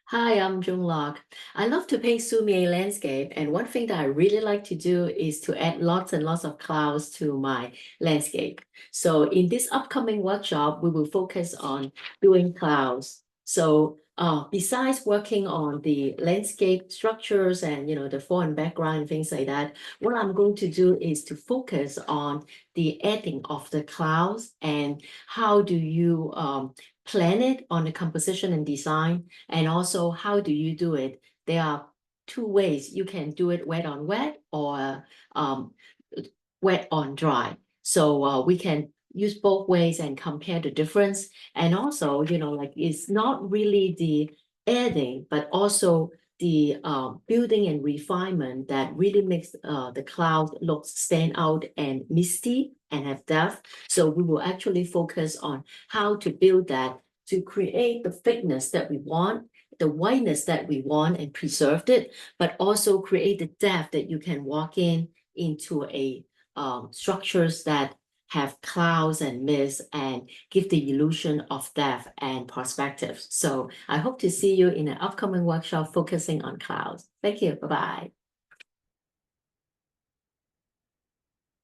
Hi, I'm Joan Lok. I love to paint sumi-e landscape, and one thing that I really like to do is to add lots and lots of clouds to my landscape. So in this upcoming workshop, we will focus on doing clouds. So besides working on the landscape structures and the fore and background and things like that, what I'm going to do is to focus on the adding of the clouds and how do you plan it on the composition and design. And also, how do you do it? There are two ways. You can do it wet on wet or um, wet on dry. So we can use both ways and compare the difference. And also, like it's not really the adding, but also the building and refinement that really makes the cloud look stand out and misty and have depth. So we will actually focus on how to build that to create the thickness that we want, the whiteness that we want and preserved it, but also create the depth that you can walk into a structures that have clouds and mist and give the illusion of depth and perspective. So I hope to see you in an upcoming workshop focusing on clouds. Thank you. Bye-bye.